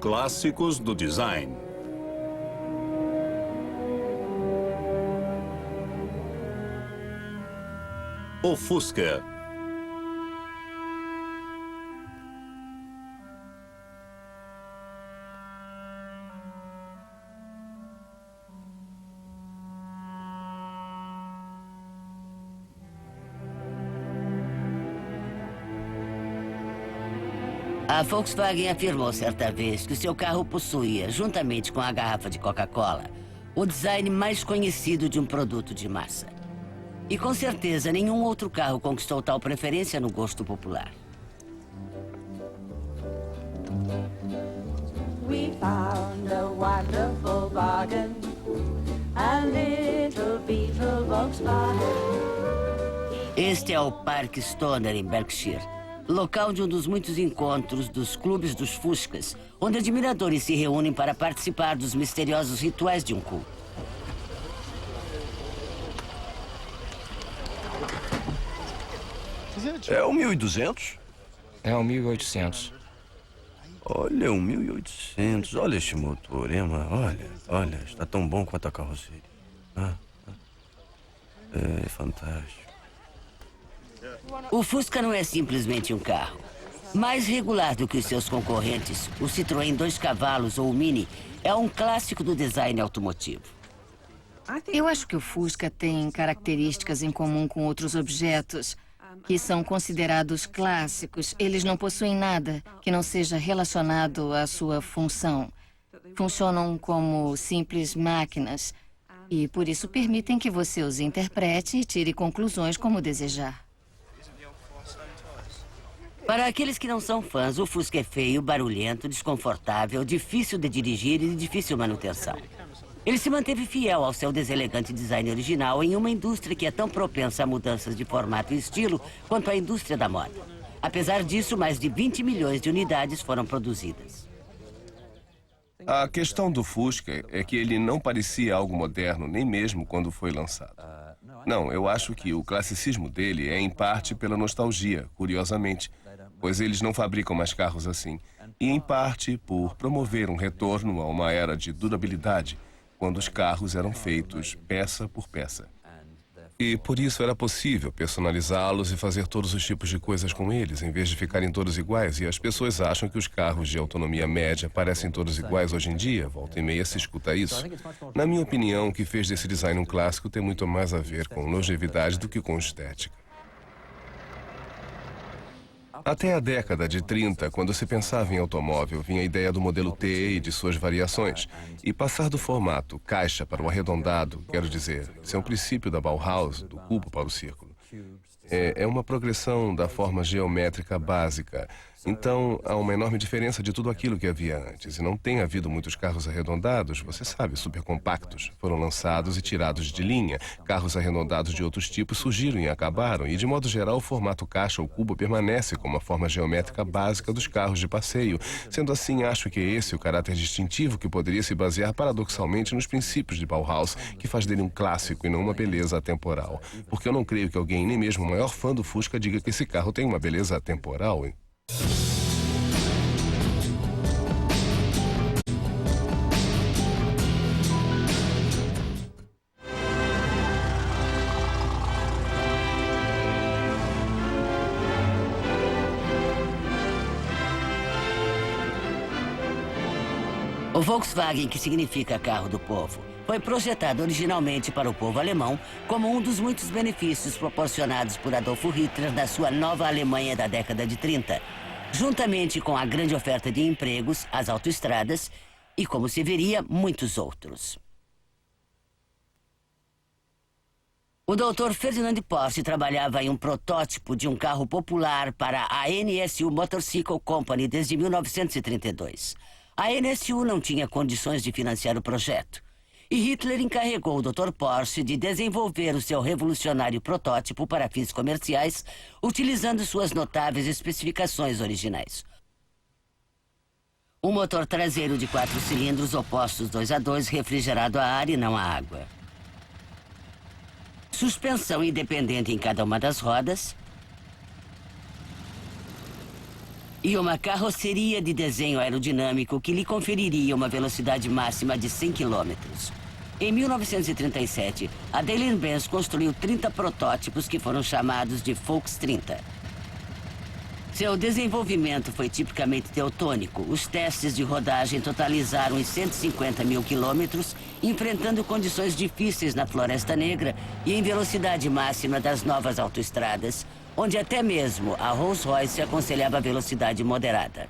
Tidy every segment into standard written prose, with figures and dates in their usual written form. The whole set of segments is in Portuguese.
Clássicos do design. O Fusca. A Volkswagen afirmou certa vez que o seu carro possuía, juntamente com a garrafa de Coca-Cola, o design mais conhecido de um produto de massa. E com certeza nenhum outro carro conquistou tal preferência no gosto popular. We found a wonderful bargain, a little Beetle Volkswagen. Este é o Parque Stoner, em Berkshire, local de um dos muitos encontros dos clubes dos Fuscas, onde admiradores se reúnem para participar dos misteriosos rituais de um culto. É o 1200? É um 1800. Olha, o 1800. Olha este motor, Emma. Olha, está tão bom quanto a carroceria. É fantástico. O Fusca não é simplesmente um carro. Mais regular do que os seus concorrentes, o Citroën 2 cavalos ou o Mini é um clássico do design automotivo. Eu acho que o Fusca tem características em comum com outros objetos que são considerados clássicos. Eles não possuem nada que não seja relacionado à sua função. Funcionam como simples máquinas e, por isso, permitem que você os interprete e tire conclusões como desejar. Para aqueles que não são fãs, o Fusca é feio, barulhento, desconfortável, difícil de dirigir e de difícil manutenção. Ele se manteve fiel ao seu deselegante design original em uma indústria que é tão propensa a mudanças de formato e estilo quanto a indústria da moda. Apesar disso, mais de 20 milhões de unidades foram produzidas. A questão do Fusca é que ele não parecia algo moderno, nem mesmo quando foi lançado. Não, eu acho que o classicismo dele é em parte pela nostalgia, curiosamente, pois eles não fabricam mais carros assim. E em parte por promover um retorno a uma era de durabilidade, quando os carros eram feitos peça por peça. E por isso era possível personalizá-los e fazer todos os tipos de coisas com eles, em vez de ficarem todos iguais. E as pessoas acham que os carros de autonomia média parecem todos iguais hoje em dia. Volta e meia se escuta isso. Na minha opinião, o que fez desse design um clássico tem muito mais a ver com longevidade do que com estética. Até a década de 30, quando se pensava em automóvel, vinha a ideia do modelo T e de suas variações. E passar do formato caixa para o arredondado, quero dizer, isso é um princípio da Bauhaus, do cubo para o círculo. É uma progressão da forma geométrica básica. Então, há uma enorme diferença de tudo aquilo que havia antes. E não tem havido muitos carros arredondados, você sabe, supercompactos. Foram lançados e tirados de linha. Carros arredondados de outros tipos surgiram e acabaram. E, de modo geral, o formato caixa ou cubo permanece como a forma geométrica básica dos carros de passeio. Sendo assim, acho que é esse o caráter distintivo que poderia se basear paradoxalmente nos princípios de Bauhaus, que faz dele um clássico e não uma beleza atemporal. Porque eu não creio que alguém, nem mesmo o maior fã do Fusca, diga que esse carro tem uma beleza atemporal, hein? O Volkswagen, que significa carro do povo, foi projetado originalmente para o povo alemão como um dos muitos benefícios proporcionados por Adolf Hitler na sua nova Alemanha da década de 30, juntamente com a grande oferta de empregos, as autoestradas e, como se veria, muitos outros. O Dr. Ferdinand Porsche trabalhava em um protótipo de um carro popular para a NSU Motorcycle Company desde 1932. A NSU não tinha condições de financiar o projeto. E Hitler encarregou o Dr. Porsche de desenvolver o seu revolucionário protótipo para fins comerciais, utilizando suas notáveis especificações originais. Um motor traseiro de 4 cilindros opostos 2-2, refrigerado a ar e não a água. Suspensão independente em cada uma das rodas. e uma carroceria de desenho aerodinâmico que lhe conferiria uma velocidade máxima de 100 km. Em 1937, a Daimler-Benz construiu 30 protótipos que foram chamados de Volks 30. Seu desenvolvimento foi tipicamente teutônico. Os testes de rodagem totalizaram os 150 mil quilômetros, enfrentando condições difíceis na Floresta Negra e em velocidade máxima das novas autoestradas, onde até mesmo a Rolls-Royce aconselhava velocidade moderada.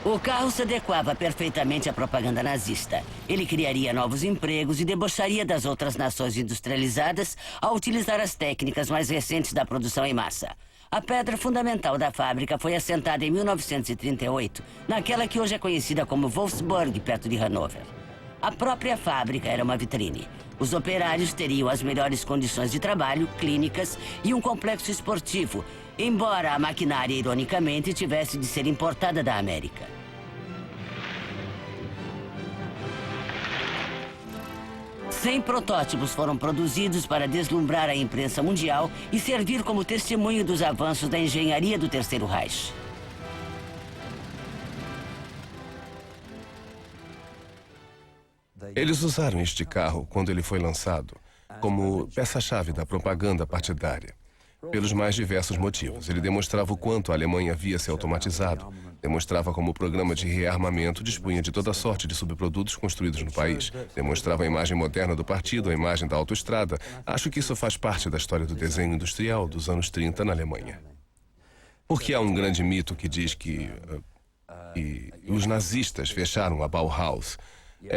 O carro se adequava perfeitamente à propaganda nazista. Ele criaria novos empregos e debocharia das outras nações industrializadas ao utilizar as técnicas mais recentes da produção em massa. A pedra fundamental da fábrica foi assentada em 1938, naquela que hoje é conhecida como Wolfsburg, perto de Hannover. A própria fábrica era uma vitrine. Os operários teriam as melhores condições de trabalho, clínicas e um complexo esportivo, embora a maquinária, ironicamente, tivesse de ser importada da América. Cem protótipos foram produzidos para deslumbrar a imprensa mundial e servir como testemunho dos avanços da engenharia do Terceiro Reich. Eles usaram este carro, quando ele foi lançado, como peça-chave da propaganda partidária. Pelos mais diversos motivos. Ele demonstrava o quanto a Alemanha havia se automatizado. Demonstrava como o programa de rearmamento dispunha de toda sorte de subprodutos construídos no país. Demonstrava a imagem moderna do partido, a imagem da autoestrada. Acho que isso faz parte da história do desenho industrial dos anos 30 na Alemanha. Porque há um grande mito que diz que os nazistas fecharam a Bauhaus.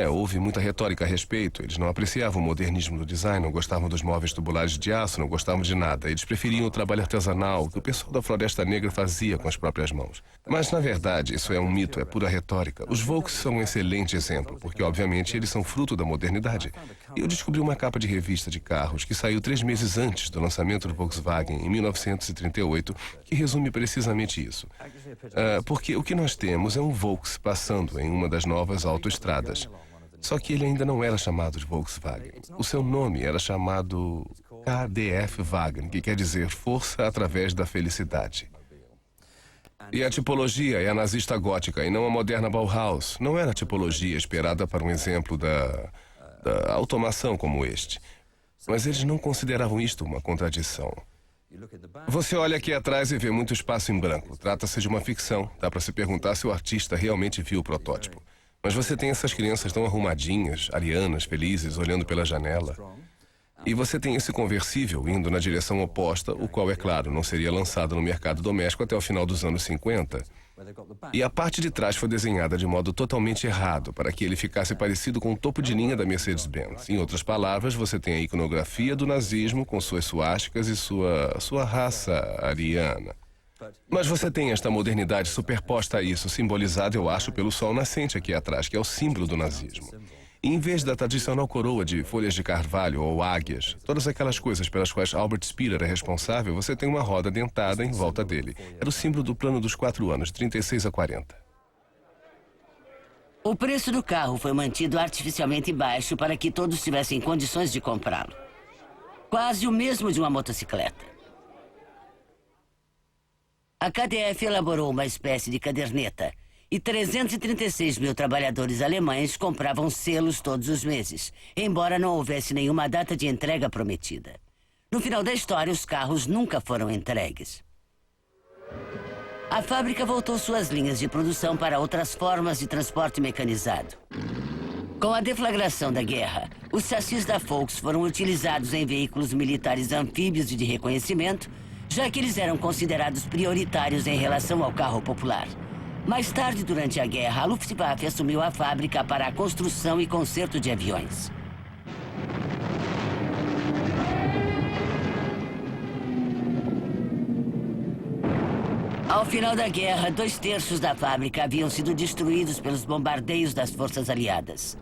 Houve muita retórica a respeito. Eles não apreciavam o modernismo do design, não gostavam dos móveis tubulares de aço, não gostavam de nada. Eles preferiam o trabalho artesanal que o pessoal da Floresta Negra fazia com as próprias mãos. Mas, na verdade, isso é um mito, é pura retórica. Os Volks são um excelente exemplo, porque, obviamente, eles são fruto da modernidade. Eu descobri uma capa de revista de carros que saiu 3 meses antes do lançamento do Volkswagen, em 1938, que resume precisamente isso. Porque o que nós temos é um Volks passando em uma das novas autoestradas. Só que ele ainda não era chamado de Volkswagen. O seu nome era chamado KDF-Wagen, que quer dizer Força através da Felicidade. E a tipologia é a nazista gótica e não a moderna Bauhaus. Não era a tipologia esperada para um exemplo da automação como este. Mas eles não consideravam isto uma contradição. Você olha aqui atrás e vê muito espaço em branco. Trata-se de uma ficção. Dá para se perguntar se o artista realmente viu o protótipo. Mas você tem essas crianças tão arrumadinhas, arianas, felizes, olhando pela janela. E você tem esse conversível indo na direção oposta, o qual, é claro, não seria lançado no mercado doméstico até o final dos anos 50. E a parte de trás foi desenhada de modo totalmente errado, para que ele ficasse parecido com o topo de linha da Mercedes-Benz. Em outras palavras, você tem a iconografia do nazismo com suas suásticas e sua raça ariana. Mas você tem esta modernidade superposta a isso, simbolizada, eu acho, pelo sol nascente aqui atrás, que é o símbolo do nazismo. E em vez da tradicional coroa de folhas de carvalho ou águias, todas aquelas coisas pelas quais Albert Speer era responsável, você tem uma roda dentada em volta dele. Era o símbolo do plano dos 4 anos, 36 a 40. O preço do carro foi mantido artificialmente baixo para que todos tivessem condições de comprá-lo. Quase o mesmo de uma motocicleta. A KDF elaborou uma espécie de caderneta e 336 mil trabalhadores alemães compravam selos todos os meses, embora não houvesse nenhuma data de entrega prometida. No final da história, os carros nunca foram entregues. A fábrica voltou suas linhas de produção para outras formas de transporte mecanizado. Com a deflagração da guerra, os chassis da Volks foram utilizados em veículos militares anfíbios e de reconhecimento, já que eles eram considerados prioritários em relação ao carro popular. Mais tarde, durante a guerra, a Luftwaffe assumiu a fábrica para a construção e conserto de aviões. Ao final da guerra, 2/3 da fábrica haviam sido destruídos pelos bombardeios das forças aliadas.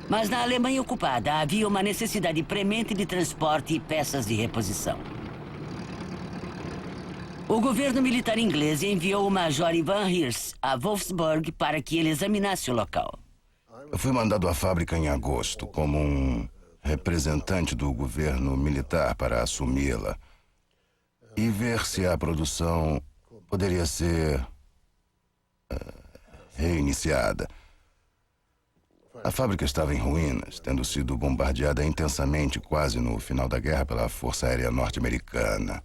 Mas na Alemanha ocupada havia uma necessidade premente de transporte e peças de reposição. O governo militar inglês enviou o Major Ivan Hirsch a Wolfsburg para que ele examinasse o local. Eu fui mandado à fábrica em agosto como um representante do governo militar para assumi-la e ver se a produção poderia ser reiniciada. A fábrica estava em ruínas, tendo sido bombardeada intensamente quase no final da guerra pela Força Aérea Norte-Americana.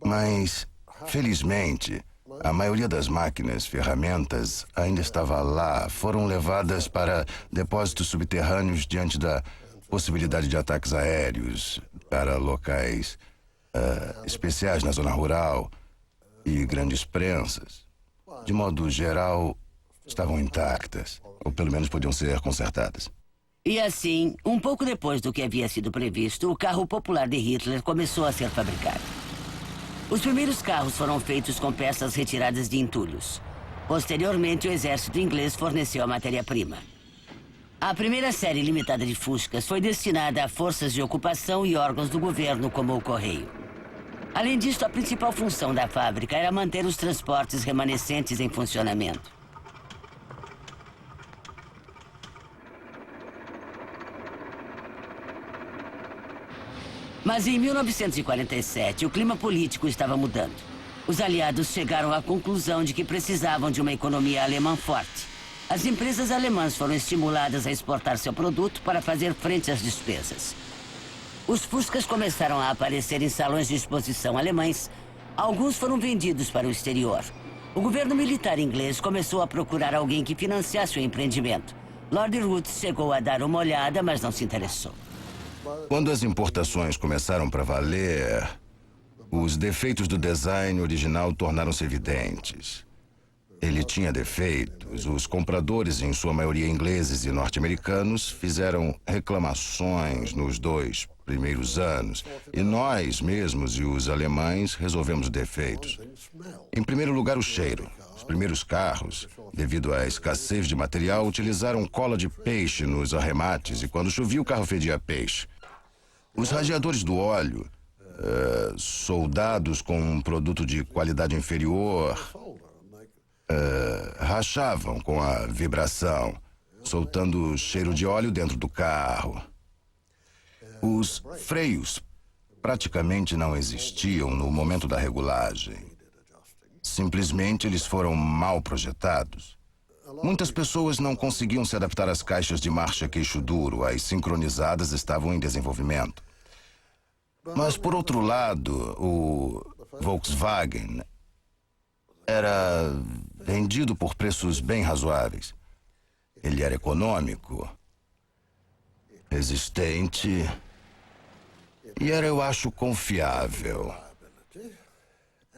Mas, felizmente, a maioria das máquinas, ferramentas, ainda estava lá. Foram levadas para depósitos subterrâneos diante da possibilidade de ataques aéreos para locais especiais na zona rural e grandes prensas. De modo geral, estavam intactas, ou pelo menos podiam ser consertadas. E assim, um pouco depois do que havia sido previsto, o carro popular de Hitler começou a ser fabricado. Os primeiros carros foram feitos com peças retiradas de entulhos. Posteriormente, o exército inglês forneceu a matéria-prima. A primeira série limitada de Fuscas foi destinada a forças de ocupação e órgãos do governo, como o Correio. Além disso, a principal função da fábrica era manter os transportes remanescentes em funcionamento. Mas em 1947, o clima político estava mudando. Os aliados chegaram à conclusão de que precisavam de uma economia alemã forte. As empresas alemãs foram estimuladas a exportar seu produto para fazer frente às despesas. Os Fuscas começaram a aparecer em salões de exposição alemães. Alguns foram vendidos para o exterior. O governo militar inglês começou a procurar alguém que financiasse o empreendimento. Lord Rootes chegou a dar uma olhada, mas não se interessou. Quando as importações começaram para valer, os defeitos do design original tornaram-se evidentes. Ele tinha defeitos. Os compradores, em sua maioria ingleses e norte-americanos, fizeram reclamações nos 2 primeiros anos. E nós mesmos e os alemães resolvemos os defeitos. Em primeiro lugar, o cheiro. Os primeiros carros, devido à escassez de material, utilizaram cola de peixe nos arremates e quando chovia o carro fedia peixe. Os radiadores do óleo, soldados com um produto de qualidade inferior, rachavam com a vibração, soltando cheiro de óleo dentro do carro. Os freios praticamente não existiam no momento da regulagem. Simplesmente eles foram mal projetados. Muitas pessoas não conseguiam se adaptar às caixas de marcha queixo duro. As sincronizadas estavam em desenvolvimento. Mas, por outro lado, o Volkswagen era vendido por preços bem razoáveis. Ele era econômico, resistente e era, eu acho, confiável.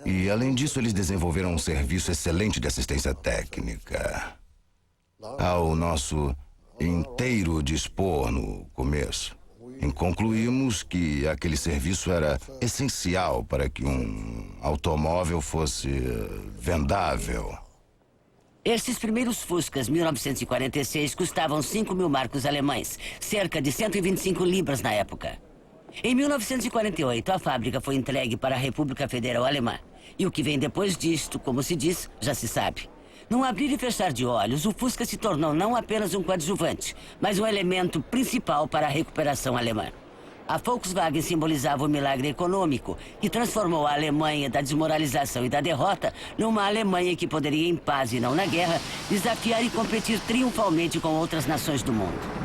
E, além disso, eles desenvolveram um serviço excelente de assistência técnica. Ao nosso inteiro dispor no começo, concluímos que aquele serviço era essencial para que um automóvel fosse vendável. Estes primeiros Fuscas 1946 custavam 5.000 marcos alemães, cerca de 125 libras na época. Em 1948, a fábrica foi entregue para a República Federal Alemã. E o que vem depois disto, como se diz, já se sabe. Num abrir e fechar de olhos, o Fusca se tornou não apenas um coadjuvante, mas um elemento principal para a recuperação alemã. A Volkswagen simbolizava o milagre econômico, que transformou a Alemanha da desmoralização e da derrota numa Alemanha que poderia, em paz e não na guerra, desafiar e competir triunfalmente com outras nações do mundo.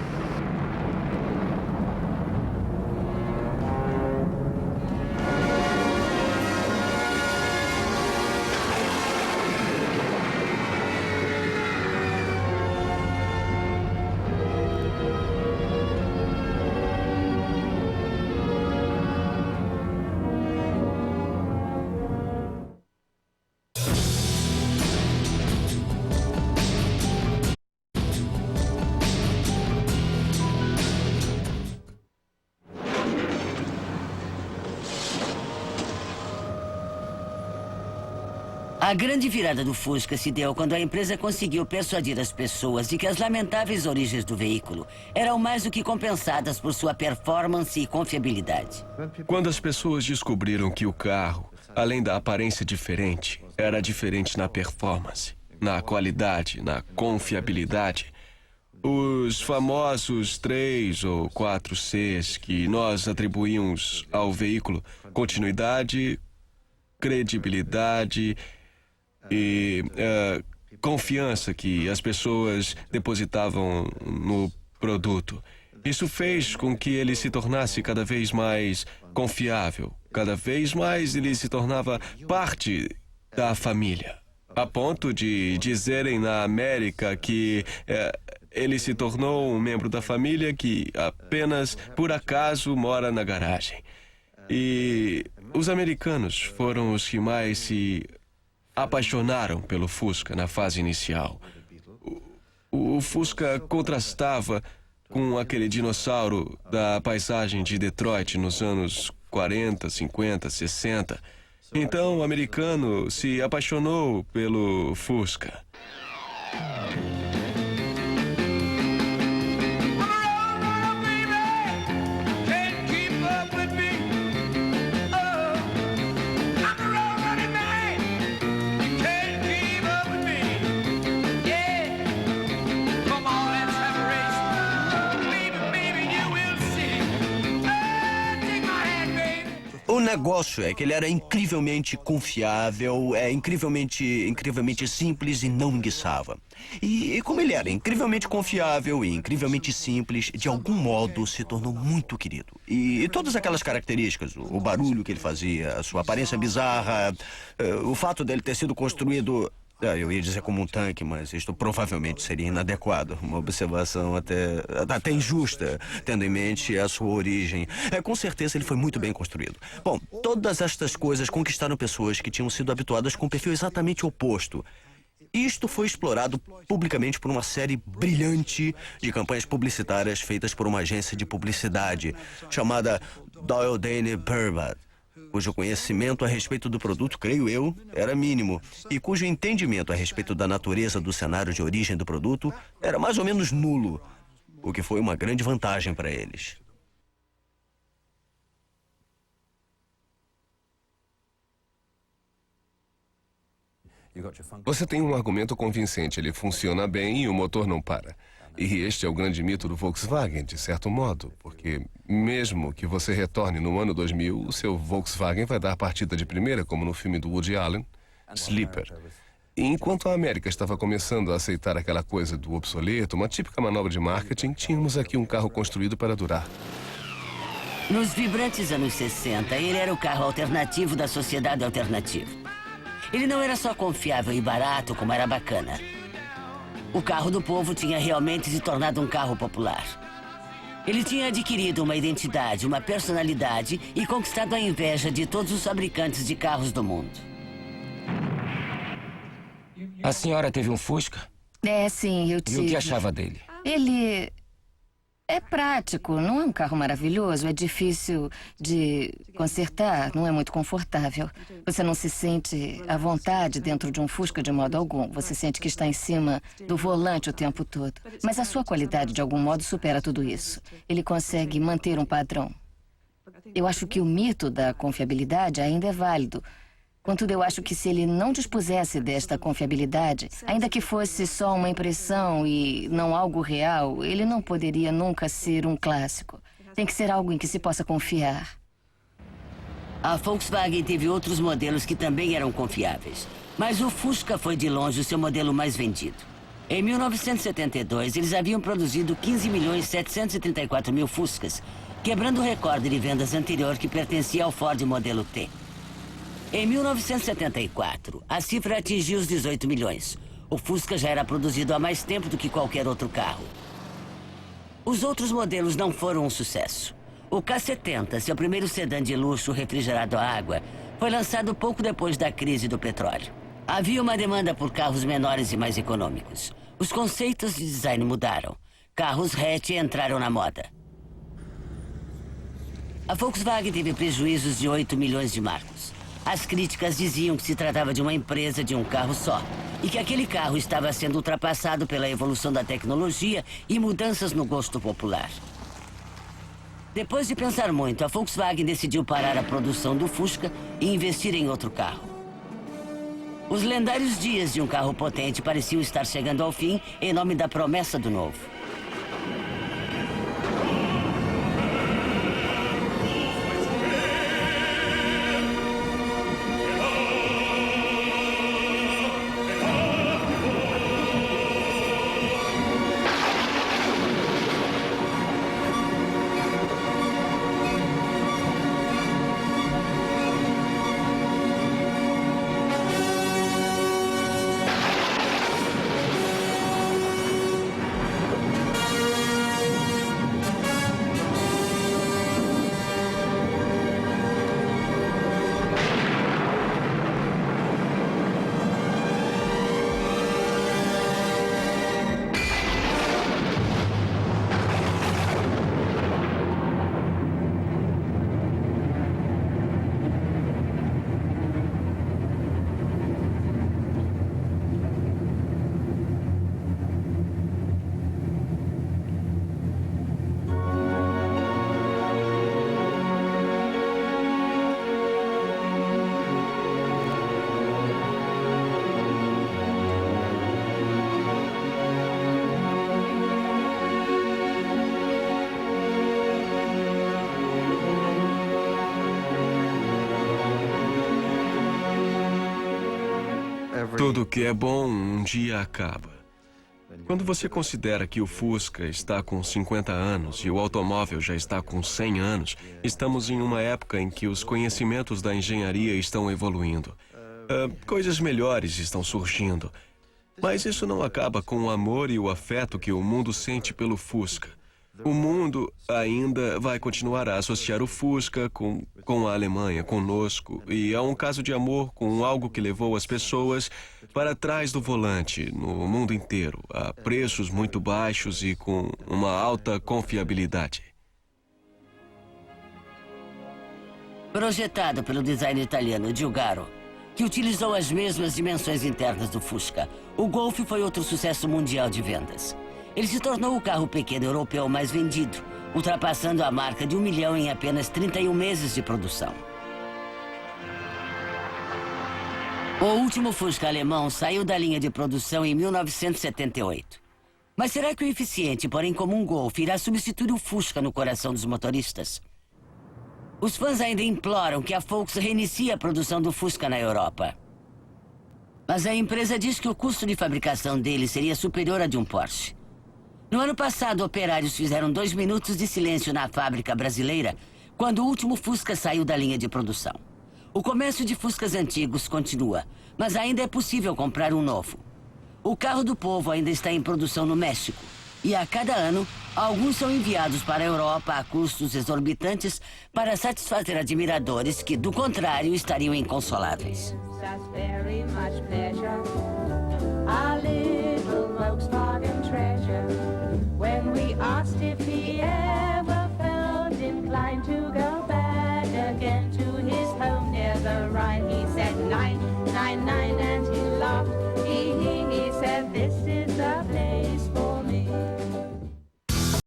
A grande virada do Fusca se deu quando a empresa conseguiu persuadir as pessoas de que as lamentáveis origens do veículo eram mais do que compensadas por sua performance e confiabilidade. Quando as pessoas descobriram que o carro, além da aparência diferente, era diferente na performance, na qualidade, na confiabilidade, os famosos 3 ou 4 Cs que nós atribuímos ao veículo, continuidade, credibilidade e confiança que as pessoas depositavam no produto. Isso fez com que ele se tornasse cada vez mais confiável. Cada vez mais ele se tornava parte da família. A ponto de dizerem na América que ele se tornou um membro da família que apenas por acaso mora na garagem. E os americanos foram os que mais se apaixonaram pelo Fusca na fase inicial. O Fusca contrastava com aquele dinossauro da paisagem de Detroit nos anos 40, 50, 60. Então o americano se apaixonou pelo Fusca. O negócio é que ele era incrivelmente confiável, incrivelmente simples e não enguiçava. E como ele era incrivelmente confiável e incrivelmente simples, de algum modo se tornou muito querido. E todas aquelas características, o barulho que ele fazia, a sua aparência bizarra, o fato dele ter sido construído... Eu ia dizer como um tanque, mas isto provavelmente seria inadequado. Uma observação até injusta, tendo em mente a sua origem. Com certeza ele foi muito bem construído. Bom, todas estas coisas conquistaram pessoas que tinham sido habituadas com um perfil exatamente oposto. Isto foi explorado publicamente por uma série brilhante de campanhas publicitárias feitas por uma agência de publicidade chamada Doyle Dane Burbad, cujo conhecimento a respeito do produto, creio eu, era mínimo, e cujo entendimento a respeito da natureza do cenário de origem do produto era mais ou menos nulo, o que foi uma grande vantagem para eles. Você tem um argumento convincente, ele funciona bem e o motor não para. E este é o grande mito do Volkswagen, de certo modo, porque mesmo que você retorne no ano 2000, o seu Volkswagen vai dar partida de primeira, como no filme do Woody Allen, Sleeper. E enquanto a América estava começando a aceitar aquela coisa do obsoleto, uma típica manobra de marketing, tínhamos aqui um carro construído para durar. Nos vibrantes anos 60, ele era o carro alternativo da sociedade alternativa. Ele não era só confiável e barato, como era bacana. O carro do povo tinha realmente se tornado um carro popular. Ele tinha adquirido uma identidade, uma personalidade e conquistado a inveja de todos os fabricantes de carros do mundo. A senhora teve um Fusca? Sim, eu E tive. o que achava dele? Ele é prático, não é um carro maravilhoso, é difícil de consertar, não é muito confortável. Você não se sente à vontade dentro de um Fusca de modo algum. Você sente que está em cima do volante o tempo todo. Mas a sua qualidade, de algum modo, supera tudo isso. Ele consegue manter um padrão. Eu acho que o mito da confiabilidade ainda é válido. Contudo, eu acho que se ele não dispusesse desta confiabilidade, ainda que fosse só uma impressão e não algo real, ele não poderia nunca ser um clássico. Tem que ser algo em que se possa confiar. A Volkswagen teve outros modelos que também eram confiáveis. Mas o Fusca foi de longe o seu modelo mais vendido. Em 1972, eles haviam produzido 15.734.000 Fuscas, quebrando o recorde de vendas anterior que pertencia ao Ford modelo T. Em 1974, a cifra atingiu os 18 milhões. O Fusca já era produzido há mais tempo do que qualquer outro carro. Os outros modelos não foram um sucesso. O K70, seu primeiro sedã de luxo refrigerado a água, foi lançado pouco depois da crise do petróleo. Havia uma demanda por carros menores e mais econômicos. Os conceitos de design mudaram. Carros hatch entraram na moda. A Volkswagen teve prejuízos de 8 milhões de marcos. As críticas diziam que se tratava de uma empresa de um carro só e que aquele carro estava sendo ultrapassado pela evolução da tecnologia e mudanças no gosto popular. Depois de pensar muito, a Volkswagen decidiu parar a produção do Fusca e investir em outro carro. Os lendários dias de um carro potente pareciam estar chegando ao fim em nome da promessa do novo. Tudo que é bom um dia acaba. Quando você considera que o Fusca está com 50 anos e o automóvel já está com 100 anos, estamos em uma época em que os conhecimentos da engenharia estão evoluindo. Coisas melhores estão surgindo. Mas isso não acaba com o amor e o afeto que o mundo sente pelo Fusca. O mundo ainda vai continuar a associar o Fusca com a Alemanha, conosco, e é um caso de amor com algo que levou as pessoas para trás do volante, no mundo inteiro, a preços muito baixos e com uma alta confiabilidade. Projetado pelo designer italiano Giugiaro, que utilizou as mesmas dimensões internas do Fusca, o Golf foi outro sucesso mundial de vendas. Ele se tornou o carro pequeno europeu mais vendido, ultrapassando a marca de 1 milhão em apenas 31 meses de produção. O último Fusca alemão saiu da linha de produção em 1978. Mas será que o eficiente, porém comum Golf irá substituir o Fusca no coração dos motoristas? Os fãs ainda imploram que a Volkswagen reinicie a produção do Fusca na Europa. Mas a empresa diz que o custo de fabricação dele seria superior a de um Porsche. No ano passado, operários fizeram 2 minutos de silêncio na fábrica brasileira quando o último Fusca saiu da linha de produção. O comércio de Fuscas antigos continua, mas ainda é possível comprar um novo. O carro do povo ainda está em produção no México. E a cada ano, alguns são enviados para a Europa a custos exorbitantes para satisfazer admiradores que, do contrário, estariam inconsoláveis. Us very much pleasure. Our little Volkswagen treasure. When we asked if he ever felt inclined to